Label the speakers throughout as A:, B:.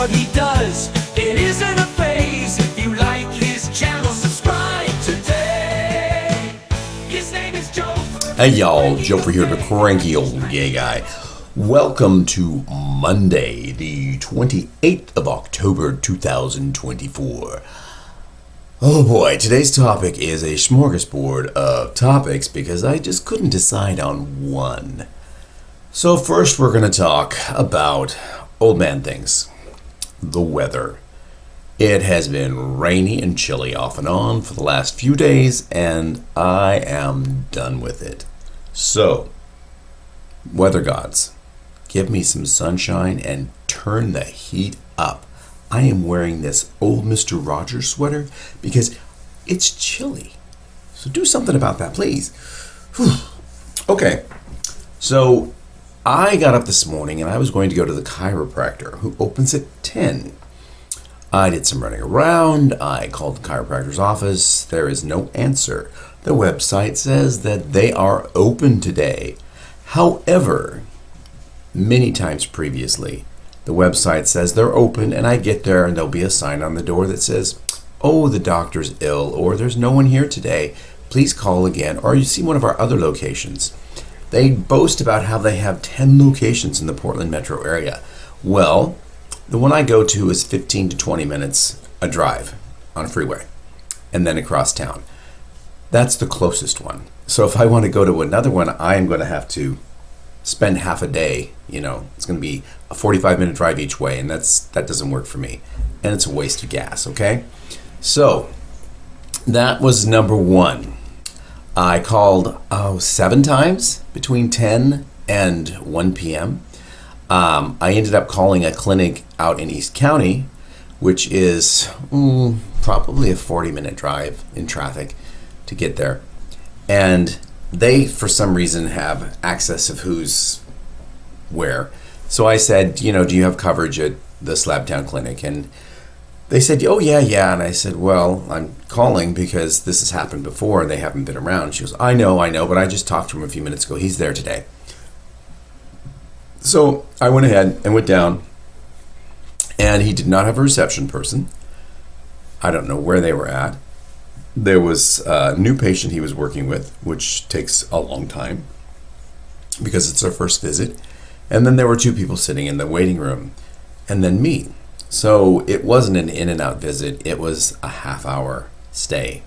A: what he does. It isn't a phase. If you like his channel, subscribe today. His name is Joefer.
B: Hey y'all, Joefer here, the Cranky Old Gay Guy. Welcome to Monday, the 28th of October, 2024. Oh boy, today's topic is a smorgasbord of topics because I just couldn't decide on one. So first we're going to talk about old man things. The weather. It has been rainy and chilly off and on for the last few days, and I am done with it. So, weather gods, give me some sunshine and turn the heat up. I am wearing this old Mr. Rogers sweater because it's chilly. So do something about that, please. Whew. Okay, so I got up this morning and I was going to go to the chiropractor who opens at 10. I did some running around. I called the chiropractor's office. There is no answer. The website says that they are open today. However, many times previously, the website says they're open, and I get there and there'll be a sign on the door that says, oh, the doctor's ill, or there's no one here today. Please call again, or you see one of our other locations. They boast about how they have 10 locations in the Portland metro area. Well, the one I go to is 15 to 20 minutes a drive on a freeway and then across town. That's the closest one. So if I want to go to another one, I am going to have to spend half a day. It's going to be a 45-minute drive each way, and that doesn't work for me. And it's a waste of gas, okay? So that was number one. I called 7 times between 10 and 1 p.m. I ended up calling a clinic out in East County, which is probably a 40-minute drive in traffic to get there. And they, for some reason, have access of who's where. So I said, do you have coverage at the Slabtown Clinic? And they said, oh, yeah. And I said, well, I'm calling because this has happened before and they haven't been around. She goes, I know, but I just talked to him a few minutes ago. He's there today. So I went ahead and went down, and he did not have a reception person. I don't know where they were at. There was a new patient he was working with, which takes a long time because it's their first visit. And then there were 2 people sitting in the waiting room, and then me. So it wasn't an in and out visit. It was a half-hour stay.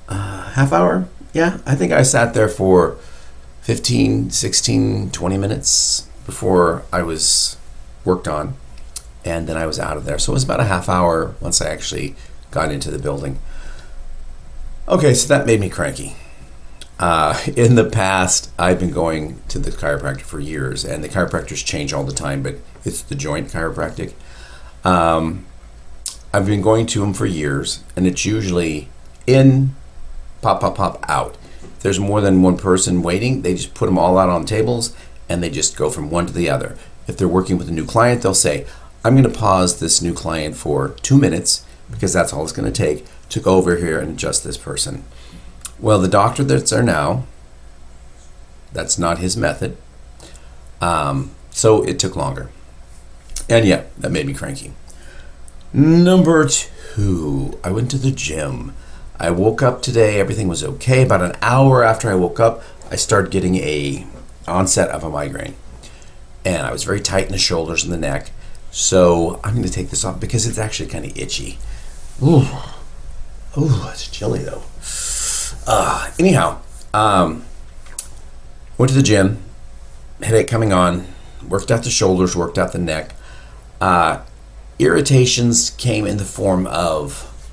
B: Half hour? Yeah, I think I sat there for 15, 16, 20 minutes before I was worked on, and then I was out of there. So it was about a half hour once I actually got into the building. Okay, so that made me cranky. In the past, I've been going to the chiropractor for years, and the chiropractors change all the time, but it's the joint chiropractic. I've been going to them for years, and it's usually in, pop, out. If there's more than one person waiting, they just put them all out on tables, and they just go from one to the other. If they're working with a new client, they'll say, I'm going to pause this new client for 2 minutes, because that's all it's going to take to go over here and adjust this person. Well, the doctor that's there now, that's not his method. So it took longer. And yeah, that made me cranky. Number 2, I went to the gym. I woke up today, everything was okay. About an hour after I woke up, I started getting a onset of a migraine. And I was very tight in the shoulders and the neck. So I'm going to take this off because it's actually kind of itchy. Ooh, it's chilly though. Anyhow, went to the gym, headache coming on, worked out the shoulders, worked out the neck. Irritations came in the form of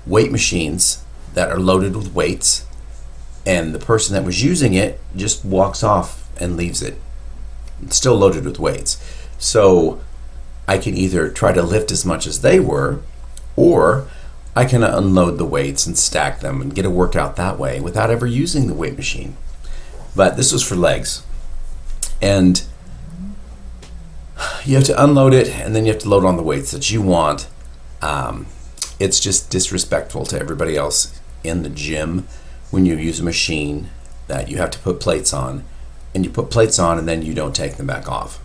B: weight machines that are loaded with weights, and the person that was using it just walks off and leaves it. It's still loaded with weights. So I can either try to lift as much as they were, or I can unload the weights and stack them and get a workout that way without ever using the weight machine. But this was for legs. And you have to unload it, and then you have to load on the weights that you want. It's just disrespectful to everybody else in the gym when you use a machine that you have to put plates on. And you put plates on and then you don't take them back off.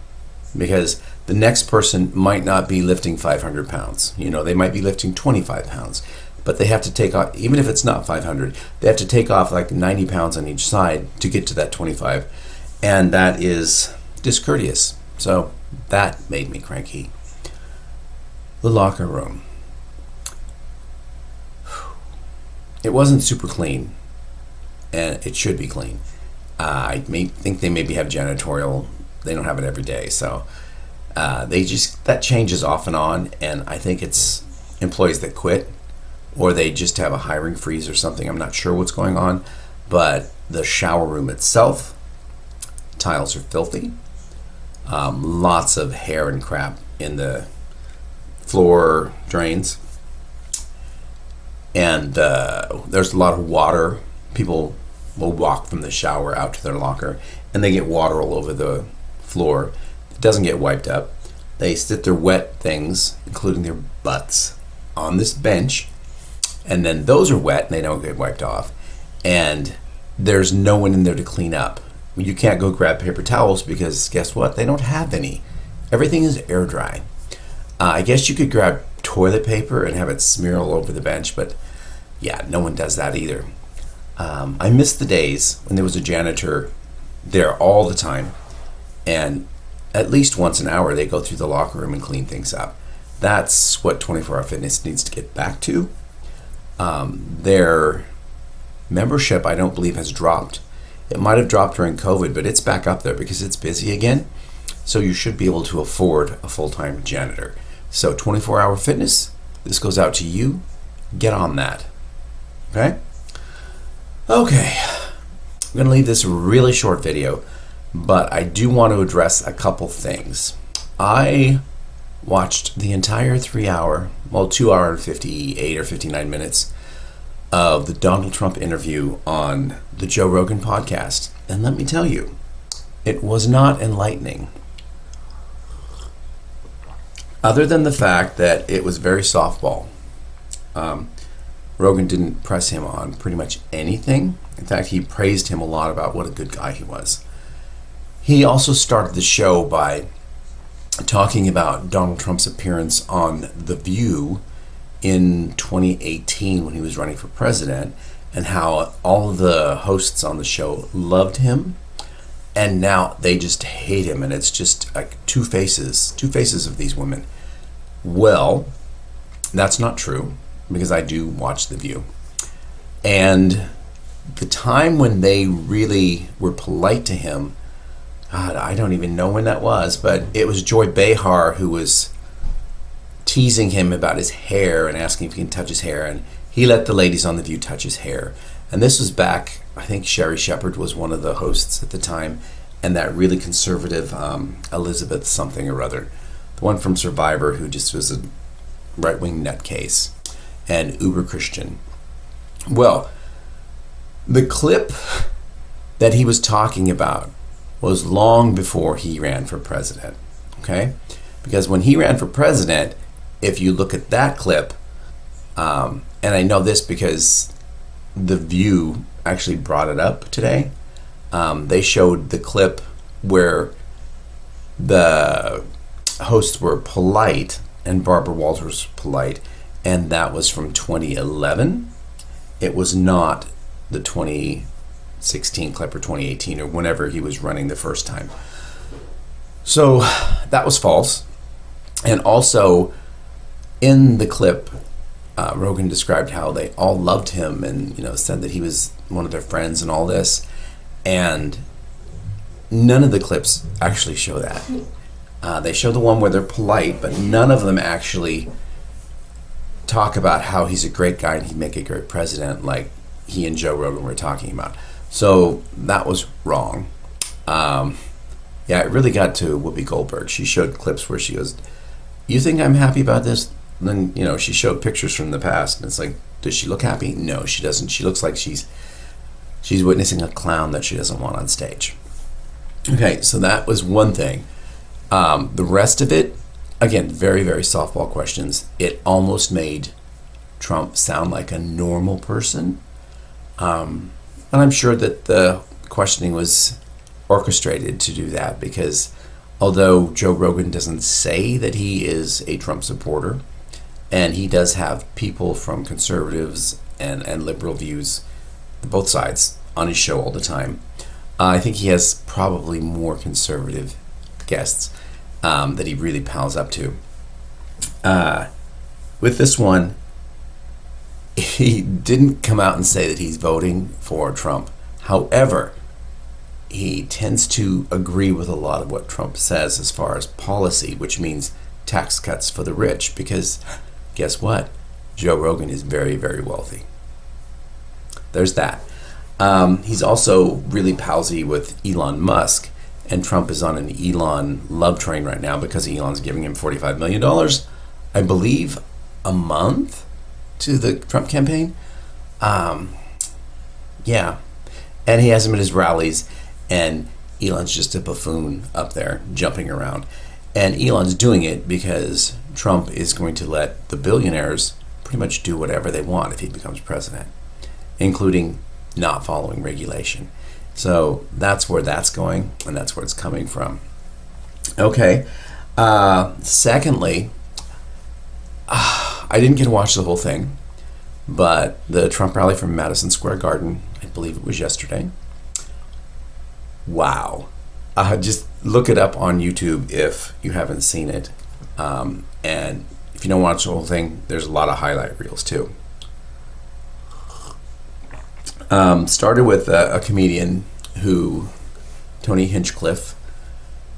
B: Because The next person might not be lifting 500 pounds. They might be lifting 25 pounds. But they have to take off, even if it's not 500, they have to take off like 90 pounds on each side to get to that 25. And that is discourteous. So that made me cranky. The locker room. It wasn't super clean. And it should be clean. I think they maybe have janitorial. They don't have it every day. So that changes off and on. And I think it's employees that quit, or they just have a hiring freeze or something. I'm not sure what's going on, but the shower room itself, tiles are filthy. Lots of hair and crap in the floor drains. And there's a lot of water. People will walk from the shower out to their locker, and they get water all over the floor. It doesn't get wiped up. They sit their wet things, including their butts, on this bench, and then those are wet and they don't get wiped off, and there's no one in there to clean up. You can't go grab paper towels because guess what? They don't have any. Everything is air dry. I guess you could grab toilet paper and have it smear all over the bench, but yeah, no one does that either. I miss the days when there was a janitor there all the time, and at least once an hour they go through the locker room and clean things up. That's what 24-Hour Fitness needs to get back to. Their membership, I don't believe, has dropped. It might have dropped during COVID, but it's back up there because it's busy again. So you should be able to afford a full-time janitor. So 24-Hour Fitness, this goes out to you. Get on that. Okay? Okay. I'm going to leave this really short video, but I do want to address a couple things. I watched the entire 2 hour and 58 or 59 minutes of the Donald Trump interview on the Joe Rogan podcast. And let me tell you, it was not enlightening. Other than the fact that it was very softball. Rogan didn't press him on pretty much anything. In fact, he praised him a lot about what a good guy he was. He also started the show by talking about Donald Trump's appearance on The View in 2018 when he was running for president, and how all of the hosts on the show loved him, and now they just hate him, and it's just like two faces of these women. Well, that's not true, because I do watch The View. And the time when they really were polite to him, God, I don't even know when that was, but it was Joy Behar who was teasing him about his hair and asking if he can touch his hair, and he let the ladies on The View touch his hair. And this was back, I think Sherry Shepherd was one of the hosts at the time, and that really conservative Elizabeth something or other, the one from Survivor who just was a right-wing nutcase and uber Christian. Well, the clip that he was talking about was long before he ran for president, okay? Because when he ran for president, if you look at that clip, and I know this because The View actually brought it up today, they showed the clip where the hosts were polite and Barbara Walters was polite, and that was from 2011. It was not the 2016 clip or 2018 or whenever he was running the first time. So that was false. And also in the clip, Rogan described how they all loved him and said that he was one of their friends and all this. And none of the clips actually show that. They show the one where they're polite, but none of them actually talk about how he's a great guy and he'd make a great president like he and Joe Rogan were talking about. So that was wrong. It really got to Whoopi Goldberg. She showed clips where she goes, "You think I'm happy about this?" And then, she showed pictures from the past, and it's like, does she look happy? No, she doesn't. She looks like she's witnessing a clown that she doesn't want on stage. Okay, so that was one thing. The rest of it, again, very, very softball questions. It almost made Trump sound like a normal person. And I'm sure that the questioning was orchestrated to do that, because although Joe Rogan doesn't say that he is a Trump supporter, and he does have people from conservatives and liberal views, both sides, on his show all the time. I think he has probably more conservative guests that he really pals up to. With this one, he didn't come out and say that he's voting for Trump. However, he tends to agree with a lot of what Trump says as far as policy, which means tax cuts for the rich, because guess what? Joe Rogan is very, very wealthy. There's that. He's also really palsy with Elon Musk, and Trump is on an Elon love train right now because Elon's giving him $45 million, I believe, a month to the Trump campaign. Yeah. And he has him at his rallies, and Elon's just a buffoon up there jumping around. And Elon's doing it because Trump is going to let the billionaires pretty much do whatever they want if he becomes president, including not following regulation. So that's where that's going, and that's where it's coming from. Okay. Secondly, I didn't get to watch the whole thing, but the Trump rally from Madison Square Garden, I believe it was yesterday. Wow. Just look it up on YouTube if you haven't seen it. And if you don't watch the whole thing, there's a lot of highlight reels too. Started with a comedian Tony Hinchcliffe,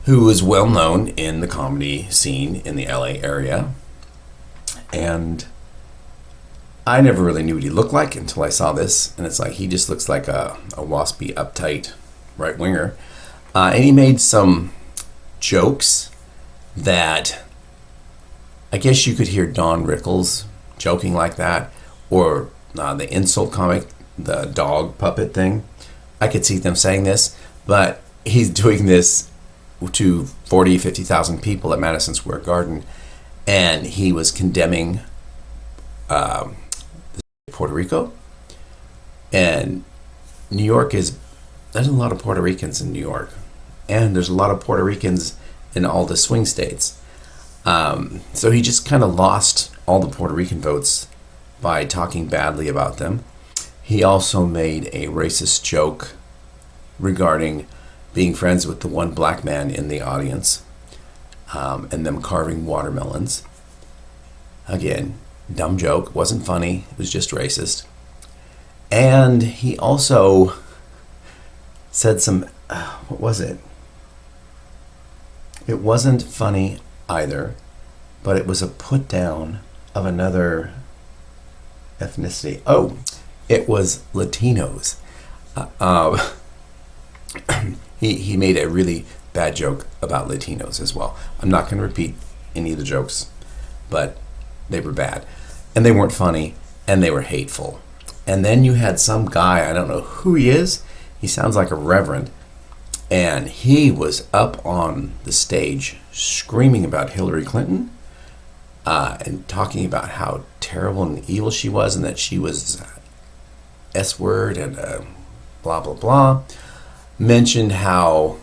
B: who is well known in the comedy scene in the LA area. And I never really knew what he looked like until I saw this. And it's like, he just looks like a waspy, uptight right-winger. And he made some jokes that I guess you could hear Don Rickles joking like that, or the insult comic, the dog puppet thing. I could see them saying this, but he's doing this to 40, 50,000 people at Madison Square Garden, and he was condemning Puerto Rico. And New York there's a lot of Puerto Ricans in New York, and there's a lot of Puerto Ricans in all the swing states. So he just kind of lost all the Puerto Rican votes by talking badly about them. He also made a racist joke regarding being friends with the one black man in the audience, and them carving watermelons. Again, dumb joke, wasn't funny, it was just racist. And he also said some, what was it? It wasn't funny either, but it was a put down of another ethnicity. Oh, it was Latinos. He made a really bad joke about Latinos as well. I'm not going to repeat any of the jokes, but they were bad, and they weren't funny, and they were hateful. And then you had some guy, I don't know who he is, he sounds like a reverend, and he was up on the stage screaming about Hillary Clinton, and talking about how terrible and evil she was, and that she was S-word and blah, blah, blah. Mentioned how,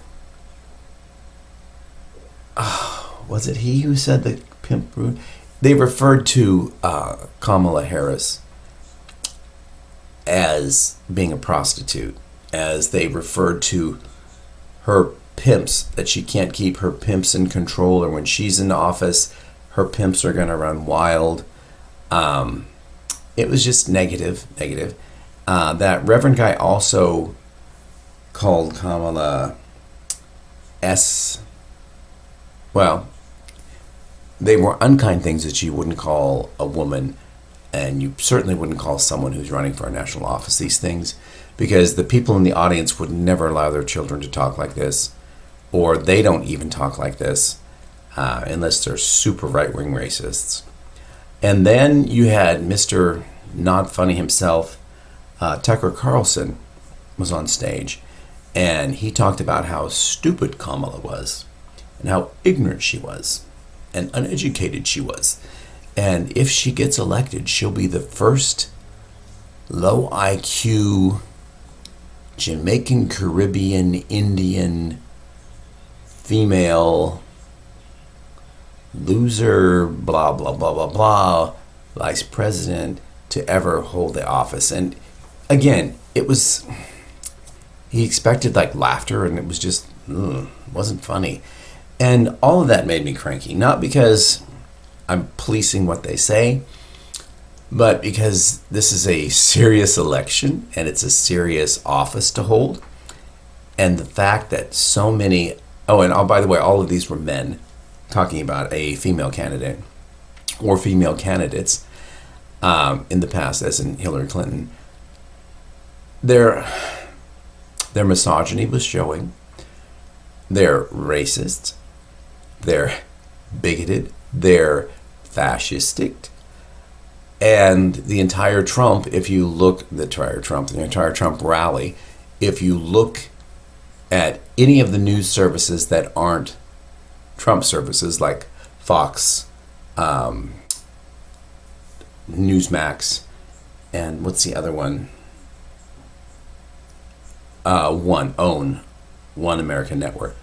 B: was it he who said the pimp rude? They referred to Kamala Harris as being a prostitute, as they referred to her pimps, that she can't keep her pimps in control, or when she's in office, her pimps are going to run wild. It was just negative. That reverend guy also called Kamala well, they were unkind things that you wouldn't call a woman, and you certainly wouldn't call someone who's running for a national office these things, because the people in the audience would never allow their children to talk like this, or they don't even talk like this, unless they're super right-wing racists. And then you had Mr. Not Funny himself, Tucker Carlson, was on stage, and he talked about how stupid Kamala was, and how ignorant she was, and uneducated she was. And if she gets elected, she'll be the first low IQ Jamaican, Caribbean, Indian female loser, blah, blah, blah, blah, blah, vice president to ever hold the office. And again, he expected like laughter, and it was just, wasn't funny. And all of that made me cranky, not because I'm policing what they say, but because this is a serious election and it's a serious office to hold. And the fact that so many, by the way, all of these were men talking about a female candidate or female candidates in the past, as in Hillary Clinton. Their misogyny was showing. They're racist. They're bigoted. They're fascistic. And the entire Trump rally, if you look at any of the news services that aren't Trump services, like Fox, Newsmax, and what's the other one? One American network.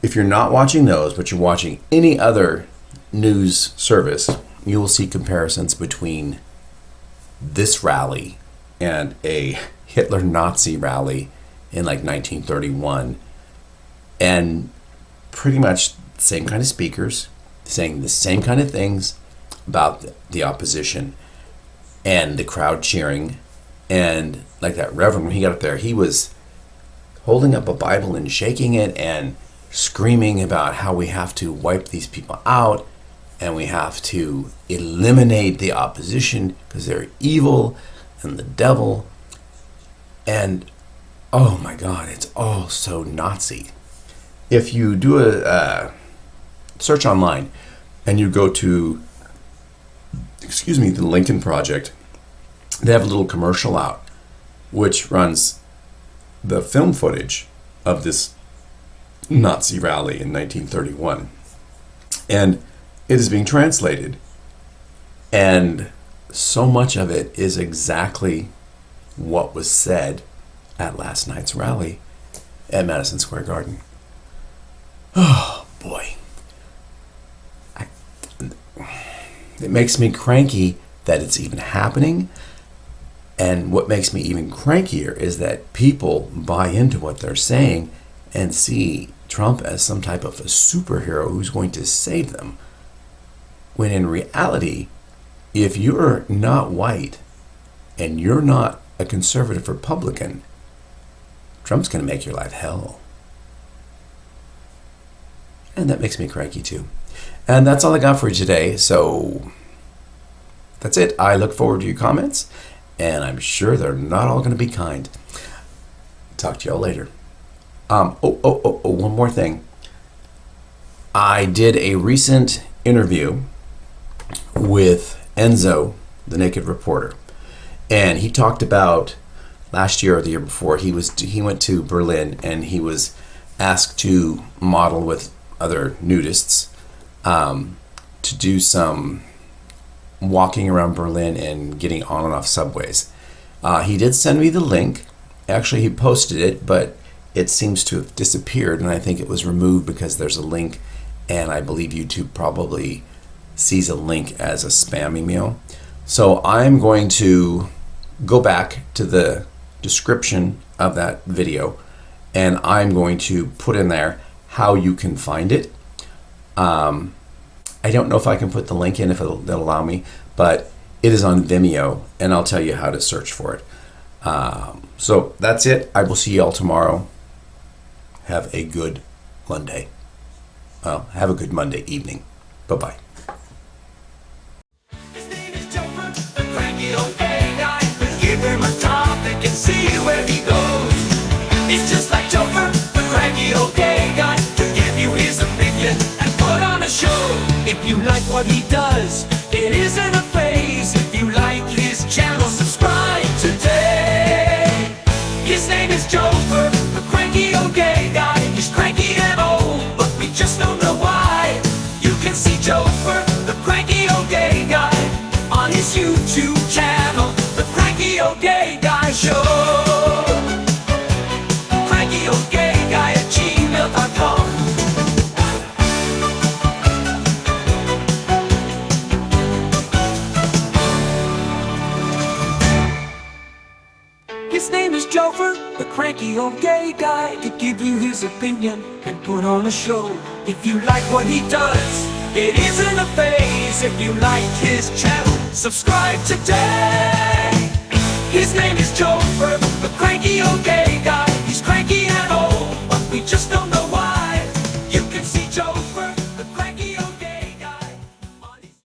B: If you're not watching those, but you're watching any other news service, you will see comparisons between this rally and a Hitler-Nazi rally in like 1931, and pretty much the same kind of speakers saying the same kind of things about the opposition, and the crowd cheering. And like that reverend, when he got up there, he was holding up a Bible and shaking it and screaming about how we have to wipe these people out and we have to eliminate the opposition because they're evil and the devil. And oh my God, it's all so Nazi. If you do a search online and you go to, the Lincoln Project, they have a little commercial out which runs the film footage of this Nazi rally in 1931. And it is being translated. And so much of it is exactly what was said at last night's rally at Madison Square Garden. Oh, boy. It makes me cranky that it's even happening. And what makes me even crankier is that people buy into what they're saying and see Trump as some type of a superhero who's going to save them. When in reality, if you're not white and you're not a conservative Republican, Trump's going to make your life hell. And that makes me cranky too. And that's all I got for you today. So that's it. I look forward to your comments, and I'm sure they're not all going to be kind. Talk to y'all later. One more thing. I did a recent interview with Enzo, the Naked Reporter, and he talked about last year or the year before, he went to Berlin and he was asked to model with other nudists to do some walking around Berlin and getting on and off subways. He did send me the link. Actually, he posted it, but it seems to have disappeared, and I think it was removed because there's a link, and I believe YouTube probably sees a link as a spam email. So I'm going to go back to the description of that video, and I'm going to put in there how you can find it. I don't know if I can put the link in, if they'll allow me, but it is on Vimeo, and I'll tell you how to search for it. So that's it. I will see you all tomorrow. Have a good Monday. Well, have a good Monday evening. Bye-bye.
A: His name is Joefer, the cranky old gay guy. Give him a topic and see where he goes. It's just like Joefer, the cranky old gay guy, to give you his opinion and put on a show. If you like what he does, it isn't a phase. If you like his channel, subscribe today. His name is Joefer, the cranky old gay guy. He's cranky and old, but we just don't know why. You can see Joefer, the cranky old gay guy, on his YouTube channel, The Cranky Old Gay Guy Show. Cranky Old Gay Guy at gmail.com. cranky old gay guy to give you his opinion and put on a show. If you like what he does, it isn't a phase. If you like his channel, subscribe today. His name is Joefer, the cranky old gay